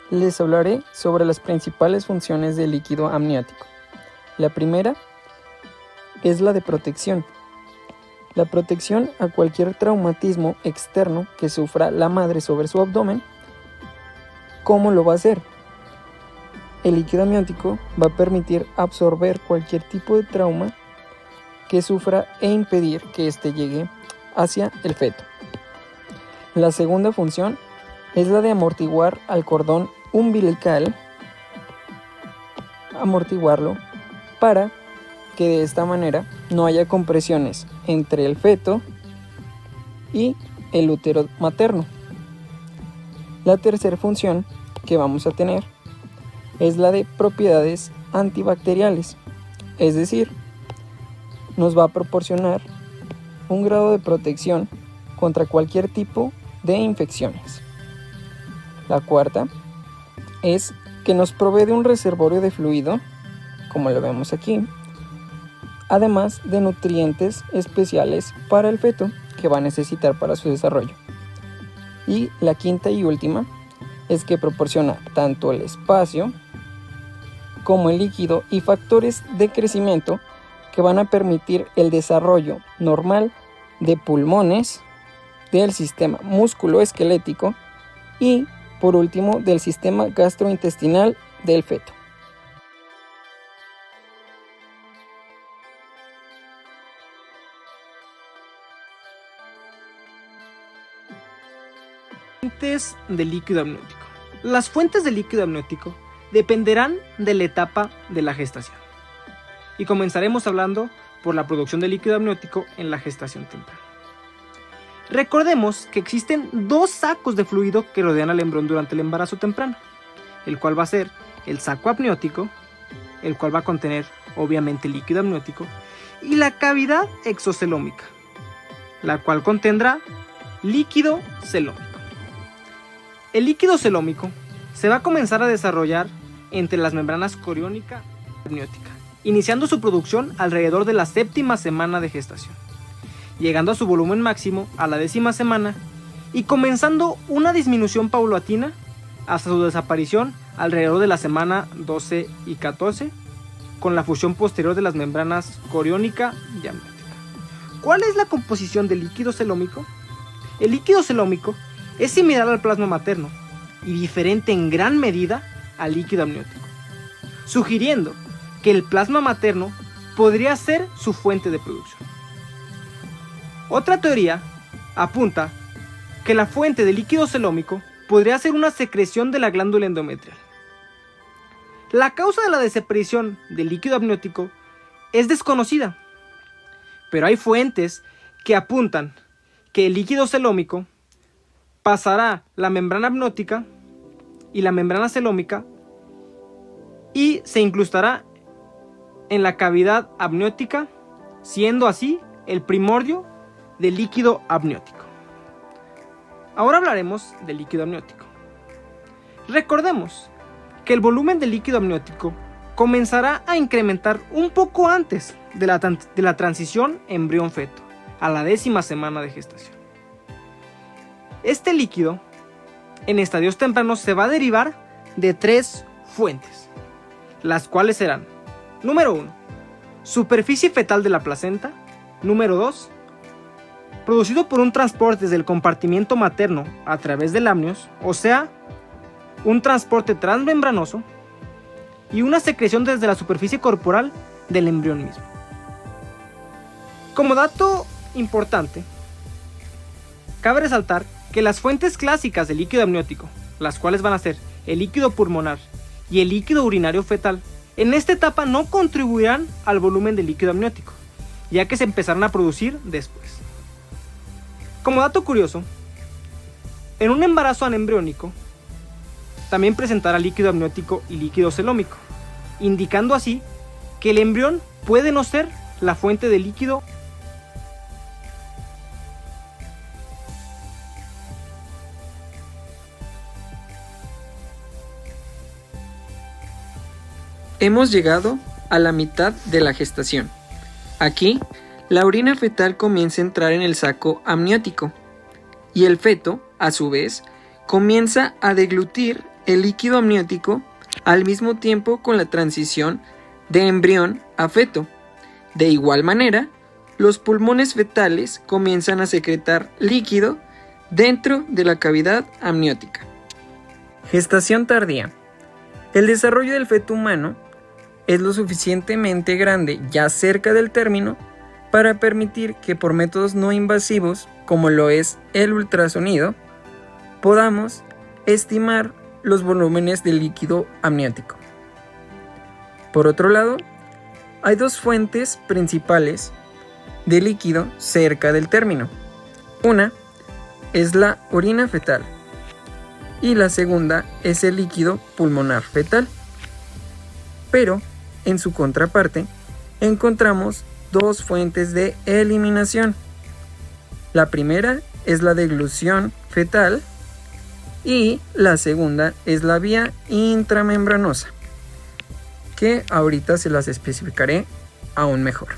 Les hablaré sobre las principales funciones del líquido amniótico. La primera es la de protección. La protección a cualquier traumatismo externo que sufra la madre sobre su abdomen. ¿Cómo lo va a hacer? El líquido amniótico va a permitir absorber cualquier tipo de trauma que sufra e impedir que éste llegue hacia el feto. La segunda función es la de amortiguar al cordón umbilical, amortiguarlo para que de esta manera no haya compresiones entre el feto y el útero materno. La tercera función que vamos a tener es la de propiedades antibacteriales, es decir, nos va a proporcionar un grado de protección contra cualquier tipo de infecciones. La cuarta es que nos provee de un reservorio de fluido, como lo vemos aquí, además de nutrientes especiales para el feto que va a necesitar para su desarrollo. Y la quinta y última es que proporciona tanto el espacio como el líquido y factores de crecimiento que van a permitir el desarrollo normal de pulmones, del sistema musculoesquelético y, por último, del sistema gastrointestinal del feto. Fuentes del líquido amniótico. Las fuentes del líquido amniótico dependerán de la etapa de la gestación. Y comenzaremos hablando por la producción de líquido amniótico en la gestación temprana. Recordemos que existen dos sacos de fluido que rodean al embrión durante el embarazo temprano, el cual va a ser el saco amniótico, el cual va a contener obviamente líquido amniótico, y la cavidad exocelómica, la cual contendrá líquido celómico. El líquido celómico se va a comenzar a desarrollar entre las membranas coriónica y amniótica, iniciando su producción alrededor de la 7ª semana de gestación, llegando a su volumen máximo a la 10ª semana y comenzando una disminución paulatina hasta su desaparición alrededor de la semana 12 y 14, con la fusión posterior de las membranas coriónica y amniótica. ¿Cuál es la composición del líquido celómico? El líquido celómico es similar al plasma materno y diferente en gran medida al líquido amniótico, sugiriendo que el plasma materno podría ser su fuente de producción. Otra teoría apunta que la fuente de líquido celómico podría ser una secreción de la glándula endometrial. La causa de la desaparición del líquido amniótico es desconocida, pero hay fuentes que apuntan que el líquido celómico pasará la membrana amniótica y la membrana celómica y se incrustará en la cavidad amniótica, siendo así el primordio del líquido amniótico. Ahora hablaremos del líquido amniótico. Recordemos que el volumen del líquido amniótico comenzará a incrementar un poco antes de la transición embrión-feto, a la 10ª semana de gestación. Este líquido, en estadios tempranos, se va a derivar de 3 fuentes, las cuales serán: número 1, superficie fetal de la placenta; número 2, producido por un transporte desde el compartimiento materno a través del amnios, o sea, un transporte transmembranoso; y una secreción desde la superficie corporal del embrión mismo. Como dato importante, cabe resaltar que las fuentes clásicas del líquido amniótico, las cuales van a ser el líquido pulmonar y el líquido urinario fetal, en esta etapa no contribuirán al volumen del líquido amniótico, ya que se empezarán a producir después. Como dato curioso, en un embarazo anembriónico también presentará líquido amniótico y líquido celómico, indicando así que el embrión puede no ser la fuente de líquido. Hemos llegado a la mitad de la gestación. Aquí, la orina fetal comienza a entrar en el saco amniótico y el feto, a su vez, comienza a deglutir el líquido amniótico al mismo tiempo con la transición de embrión a feto. De igual manera, los pulmones fetales comienzan a secretar líquido dentro de la cavidad amniótica. Gestación tardía. El desarrollo del feto humano es lo suficientemente grande ya cerca del término para permitir que por métodos no invasivos, como lo es el ultrasonido, podamos estimar los volúmenes de líquido amniótico. Por otro lado, hay dos fuentes principales de líquido cerca del término. Una es la orina fetal y la segunda es el líquido pulmonar fetal. Pero, en su contraparte, encontramos dos fuentes de eliminación. La primera es la deglución fetal y la segunda es la vía intramembranosa, que ahorita se las especificaré aún mejor.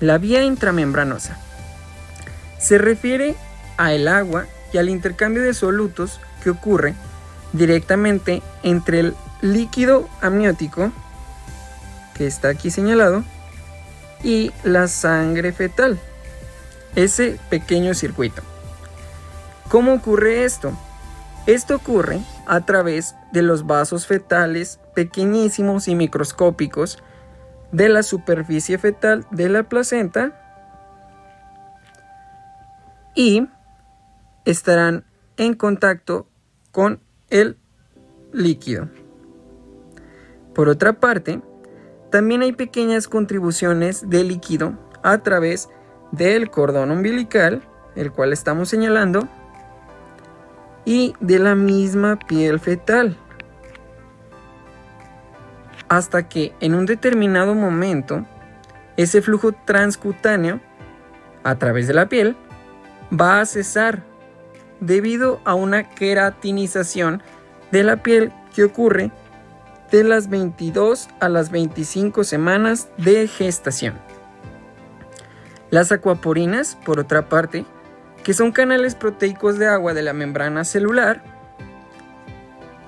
La vía intramembranosa se refiere al agua y al intercambio de solutos que ocurre directamente entre el líquido amniótico, que está aquí señalado, y la sangre fetal, ese pequeño circuito. ¿Cómo ocurre esto? Esto ocurre a través de los vasos fetales pequeñísimos y microscópicos de la superficie fetal de la placenta y estarán en contacto con el líquido. Por otra parte, también hay pequeñas contribuciones de líquido a través del cordón umbilical, el cual estamos señalando, y de la misma piel fetal, hasta que en un determinado momento ese flujo transcutáneo a través de la piel va a cesar debido a una queratinización de la piel que ocurre de las 22 a las 25 semanas de gestación. Las acuaporinas, por otra parte, que son canales proteicos de agua de la membrana celular,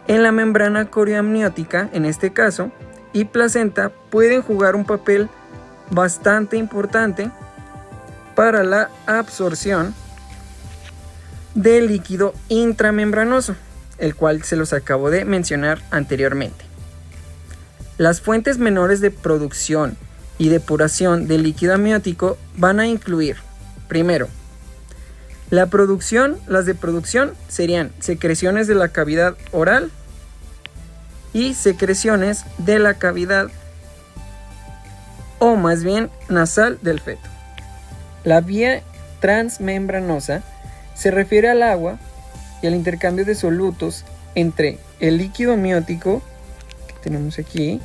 en la membrana corioamniótica, en este caso, y placenta, pueden jugar un papel bastante importante para la absorción del líquido intramembranoso, el cual se los acabo de mencionar anteriormente. Las fuentes menores de producción y depuración del líquido amniótico van a incluir, primero, las de producción serían secreciones de la cavidad oral y secreciones de la cavidad, o más bien nasal, del feto. La vía transmembranosa se refiere al agua y al intercambio de solutos entre el líquido amniótico, que tenemos aquí,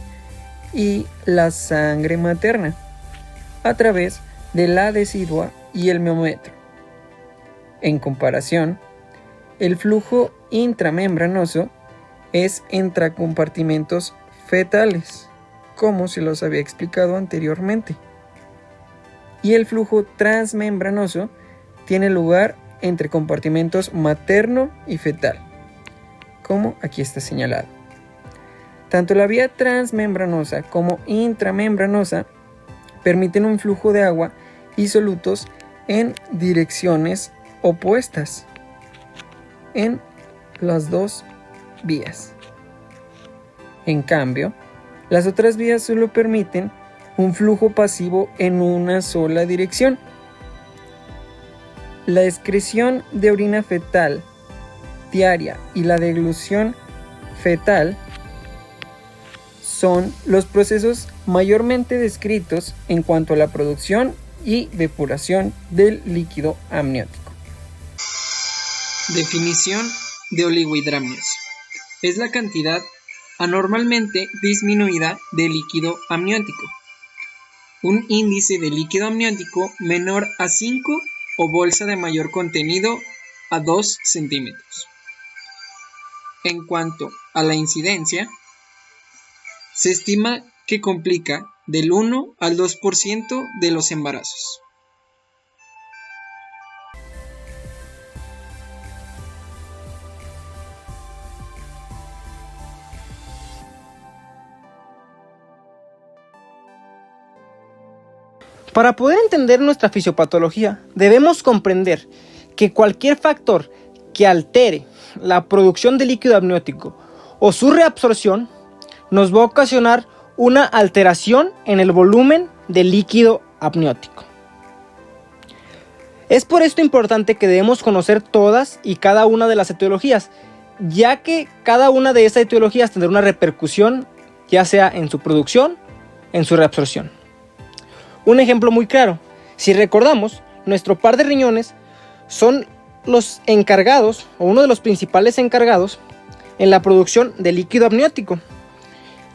y la sangre materna, a través de la decidua y el miometro. En comparación, el flujo intramembranoso es intracompartimentos fetales, como se los había explicado anteriormente. Y el flujo transmembranoso tiene lugar entre compartimentos materno y fetal, como aquí está señalado. Tanto la vía transmembranosa como intramembranosa permiten un flujo de agua y solutos en direcciones opuestas en las dos vías. En cambio, las otras vías solo permiten un flujo pasivo en una sola dirección. La excreción de orina fetal diaria y la deglución fetal son los procesos mayormente descritos en cuanto a la producción y depuración del líquido amniótico. Definición de oligohidramias. Es la cantidad anormalmente disminuida de líquido amniótico. Un índice de líquido amniótico menor a 5 o bolsa de mayor contenido a 2 centímetros. En cuanto a la incidencia, se estima que complica del 1 al 2% de los embarazos. Para poder entender nuestra fisiopatología, debemos comprender que cualquier factor que altere la producción de líquido amniótico o su reabsorción nos va a ocasionar una alteración en el volumen del líquido amniótico. Es por esto importante que debemos conocer todas y cada una de las etiologías, ya que cada una de esas etiologías tendrá una repercusión, ya sea en su producción, en su reabsorción. Un ejemplo muy claro, si recordamos, nuestro par de riñones son los encargados, o uno de los principales encargados, en la producción de líquido amniótico,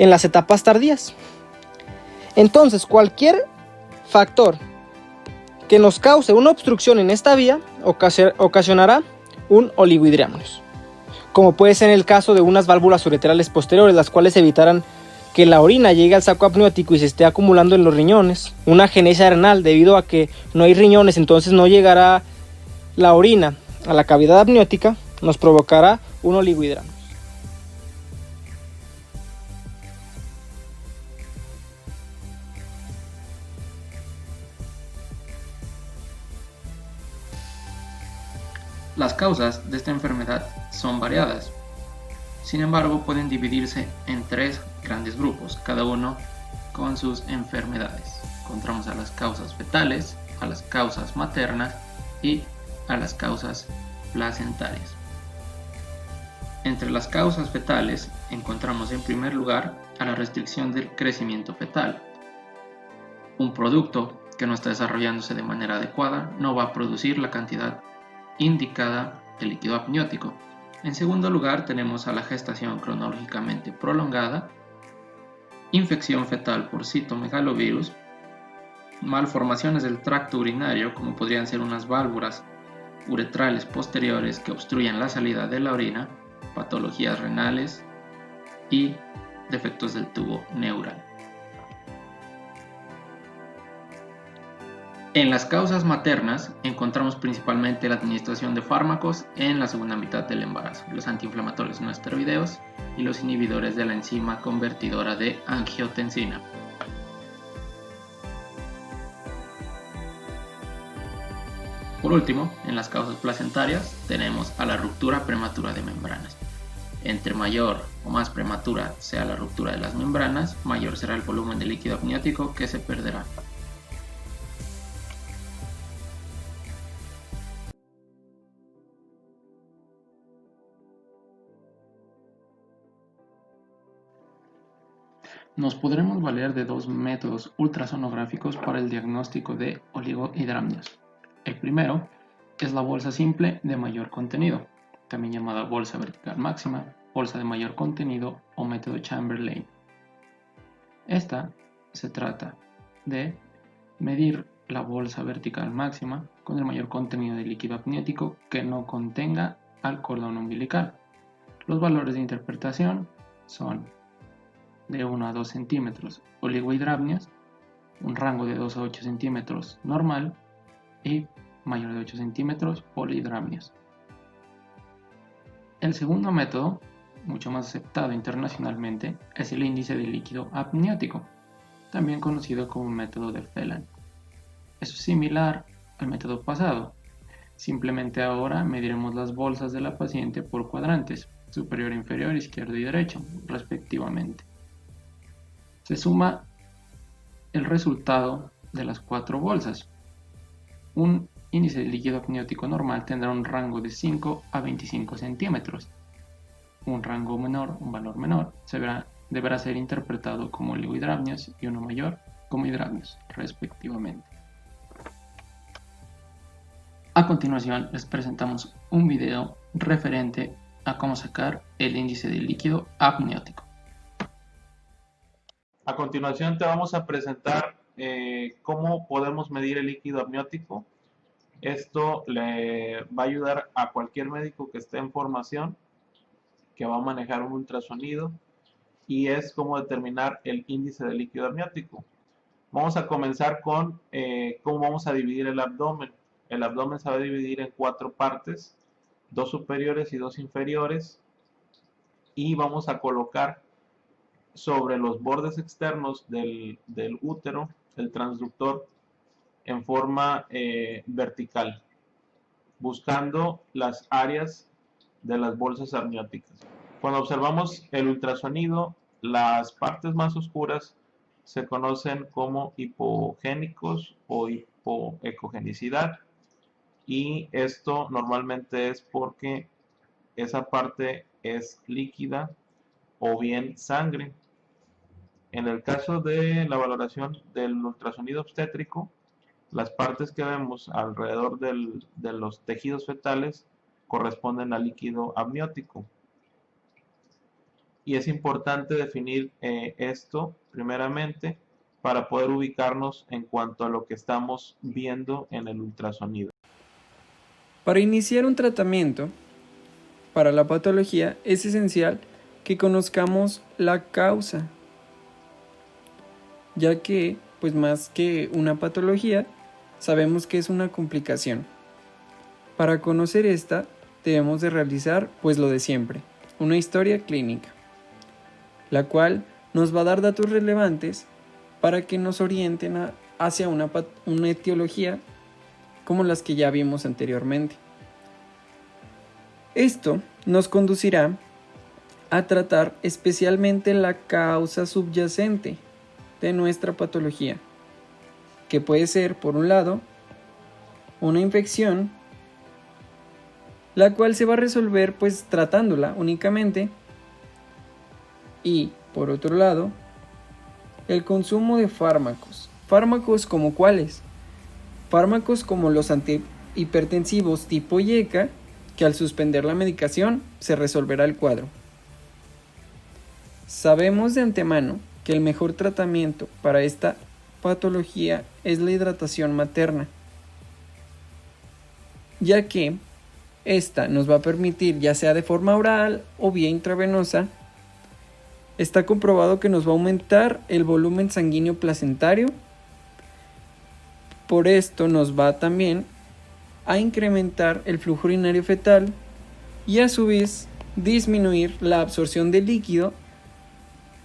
en las etapas tardías. Entonces, cualquier factor que nos cause una obstrucción en esta vía ocasionará un oligohidramnios, como puede ser en el caso de unas válvulas ureterales posteriores, las cuales evitarán que la orina llegue al saco amniótico y se esté acumulando en los riñones, una agenesia renal debido a que no hay riñones, entonces no llegará la orina a la cavidad amniótica, nos provocará un oligohidramnios. Las causas de esta enfermedad son variadas. Sin embargo, pueden dividirse en 3 grandes grupos, cada uno con sus enfermedades. Encontramos a las causas fetales, a las causas maternas y a las causas placentarias. Entre las causas fetales encontramos en primer lugar a la restricción del crecimiento fetal. Un producto que no está desarrollándose de manera adecuada no va a producir la cantidad indicada de líquido amniótico. En segundo lugar tenemos a la gestación cronológicamente prolongada, infección fetal por citomegalovirus, malformaciones del tracto urinario como podrían ser unas válvulas uretrales posteriores que obstruyan la salida de la orina, patologías renales y defectos del tubo neural. En las causas maternas encontramos principalmente la administración de fármacos en la segunda mitad del embarazo, los antiinflamatorios no esteroideos y los inhibidores de la enzima convertidora de angiotensina. Por último, en las causas placentarias tenemos a la ruptura prematura de membranas. Entre mayor o más prematura sea la ruptura de las membranas, mayor será el volumen de líquido amniótico que se perderá. Nos podremos valer de 2 métodos ultrasonográficos para el diagnóstico de oligohidramnios. El primero es la bolsa simple de mayor contenido, también llamada bolsa vertical máxima, bolsa de mayor contenido o método Chamberlain. Esta se trata de medir la bolsa vertical máxima con el mayor contenido de líquido amniótico que no contenga al cordón umbilical. Los valores de interpretación son de 1 a 2 centímetros oligohidramnios, un rango de 2 a 8 centímetros normal y mayor de 8 centímetros polihidramnios. El segundo método, mucho más aceptado internacionalmente, es el índice de líquido amniótico, también conocido como método de Phelan. Es similar al método pasado, simplemente ahora mediremos las bolsas de la paciente por cuadrantes, superior, inferior, izquierdo y derecho, respectivamente. Se suma el resultado de las 4 bolsas. Un índice de líquido amniótico normal tendrá un rango de 5 a 25 centímetros. Un rango menor, un valor menor, deberá ser interpretado como oligohidramnios y uno mayor como hidramnios, respectivamente. A continuación les presentamos un video referente a cómo sacar el índice de líquido amniótico. A continuación te vamos a presentar cómo podemos medir el líquido amniótico. Esto le va a ayudar a cualquier médico que esté en formación, que va a manejar un ultrasonido, y es cómo determinar el índice de líquido amniótico. Vamos a comenzar con cómo vamos a dividir el abdomen. El abdomen se va a dividir en 4 partes, 2 superiores y 2 inferiores, y vamos a colocar sobre los bordes externos del útero, el transductor, en forma vertical, buscando las áreas de las bolsas amnióticas. Cuando observamos el ultrasonido, las partes más oscuras se conocen como hipogénicos o hipoecogenicidad, y esto normalmente es porque esa parte es líquida o bien sangre. En el caso de la valoración del ultrasonido obstétrico, las partes que vemos alrededor de los tejidos fetales corresponden al líquido amniótico. Y es importante definir esto primeramente para poder ubicarnos en cuanto a lo que estamos viendo en el ultrasonido. Para iniciar un tratamiento para la patología es esencial que conozcamos la causa, ya que, pues más que una patología, sabemos que es una complicación. Para conocer esta, debemos de realizar, pues lo de siempre, una historia clínica, la cual nos va a dar datos relevantes para que nos orienten hacia una etiología como las que ya vimos anteriormente. Esto nos conducirá a tratar especialmente la causa subyacente de nuestra patología, que puede ser, por un lado, una infección, la cual se va a resolver pues tratándola únicamente, y por otro lado, el consumo de fármacos. ¿Fármacos como cuáles? Fármacos como los antihipertensivos tipo IECA, que al suspender la medicación se resolverá el cuadro. Sabemos de antemano que el mejor tratamiento para esta patología es la hidratación materna, ya que esta nos va a permitir, ya sea de forma oral o vía intravenosa, está comprobado que nos va a aumentar el volumen sanguíneo placentario. Por esto nos va también a incrementar el flujo urinario fetal y a su vez disminuir la absorción de líquido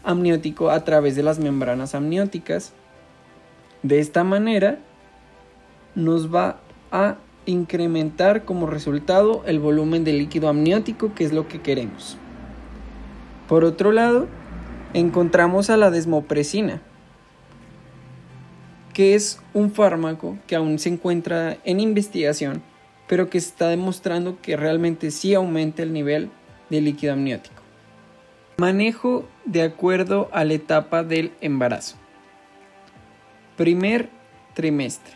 amniótico a través de las membranas amnióticas. De esta manera nos va a incrementar como resultado el volumen de líquido amniótico, que es lo que queremos. Por otro lado, encontramos a la desmopresina, que es un fármaco que aún se encuentra en investigación, pero que se está demostrando que realmente sí aumenta el nivel de líquido amniótico. Manejo de acuerdo a la etapa del embarazo. Primer trimestre.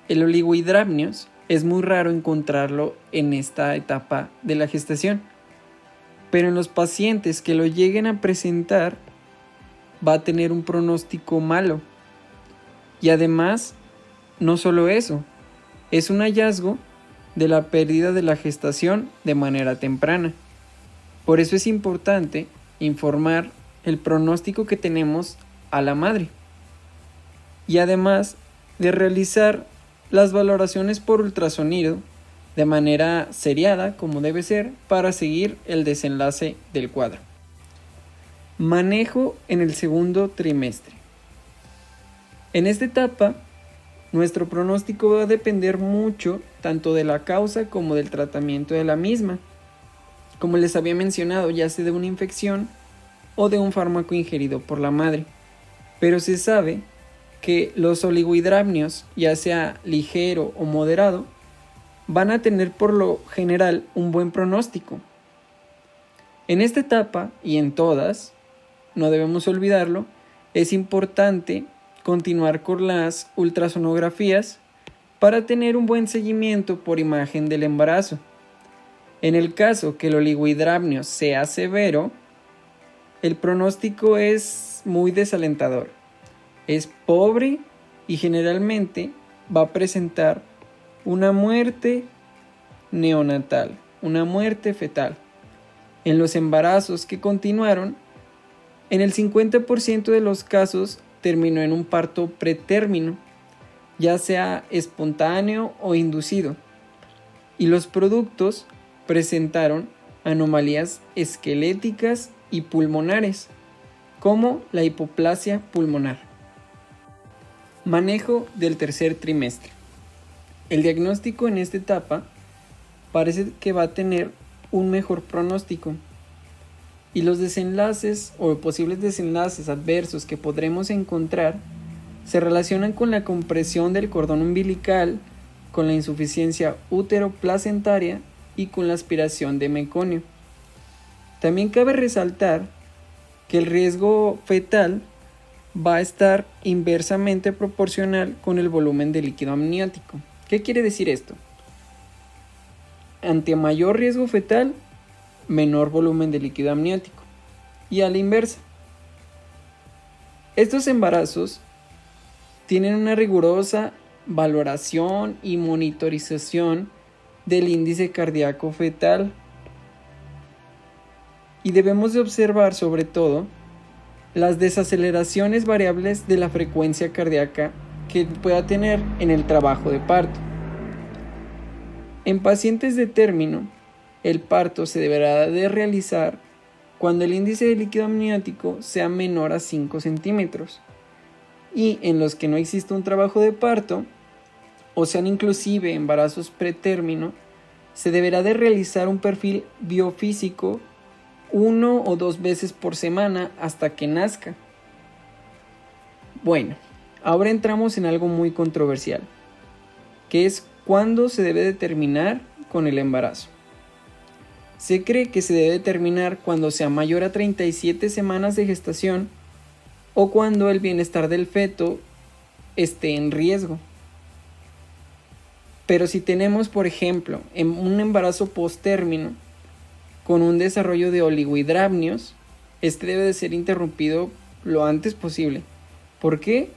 El oligohidramnios es muy raro encontrarlo en esta etapa de la gestación, pero en los pacientes que lo lleguen a presentar va a tener un pronóstico malo. Y además, no solo eso, es un hallazgo de la pérdida de la gestación de manera temprana. Por eso es importante informar el pronóstico que tenemos a la madre. Y además de realizar las valoraciones por ultrasonido de manera seriada, como debe ser, para seguir el desenlace del cuadro. Manejo en el segundo trimestre. En esta etapa, nuestro pronóstico va a depender mucho tanto de la causa como del tratamiento de la misma. Como les había mencionado, ya sea de una infección o de un fármaco ingerido por la madre. Pero se sabe que los oligohidramnios, ya sea ligero o moderado, van a tener por lo general un buen pronóstico. En esta etapa y en todas, no debemos olvidarlo, es importante continuar con las ultrasonografías para tener un buen seguimiento por imagen del embarazo. En el caso que el oligohidramnio sea severo, el pronóstico es muy desalentador. Es pobre y generalmente va a presentar una muerte neonatal, una muerte fetal. En los embarazos que continuaron, en el 50% de los casos terminó en un parto pretérmino, ya sea espontáneo o inducido, y los productos presentaron anomalías esqueléticas y pulmonares, como la hipoplasia pulmonar. Manejo del tercer trimestre. El diagnóstico en esta etapa parece que va a tener un mejor pronóstico y los desenlaces o posibles desenlaces adversos que podremos encontrar se relacionan con la compresión del cordón umbilical, con la insuficiencia útero-placentaria y con la aspiración de meconio. También cabe resaltar que el riesgo fetal va a estar inversamente proporcional con el volumen de líquido amniótico. ¿Qué quiere decir esto? Ante mayor riesgo fetal, menor volumen de líquido amniótico. Y a la inversa. Estos embarazos tienen una rigurosa valoración y monitorización del índice cardíaco fetal. Y debemos de observar sobre todo las desaceleraciones variables de la frecuencia cardíaca que pueda tener en el trabajo de parto. En pacientes de término, el parto se deberá de realizar cuando el índice de líquido amniótico sea menor a 5 centímetros y en los que no existe un trabajo de parto o sean inclusive embarazos pretérmino, se deberá de realizar un perfil biofísico 1 o 2 veces por semana hasta que nazca. Bueno, ahora entramos en algo muy controversial, que es cuándo se debe de terminar con el embarazo. Se cree que se debe terminar cuando sea mayor a 37 semanas de gestación o cuando el bienestar del feto esté en riesgo. Pero si tenemos, por ejemplo, un embarazo postérmino con un desarrollo de oligohidramnios, este debe de ser interrumpido lo antes posible. ¿Por qué?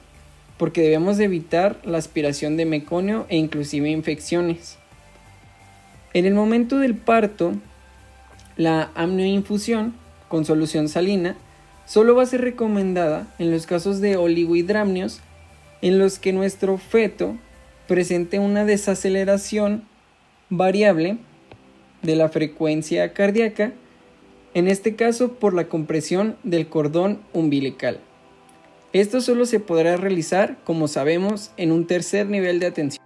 Porque debemos de evitar la aspiración de meconio e inclusive infecciones. En el momento del parto, la amnioinfusión con solución salina solo va a ser recomendada en los casos de oligohidramnios en los que nuestro feto presente una desaceleración variable de la frecuencia cardíaca, en este caso por la compresión del cordón umbilical. Esto solo se podrá realizar, como sabemos, en un tercer nivel de atención.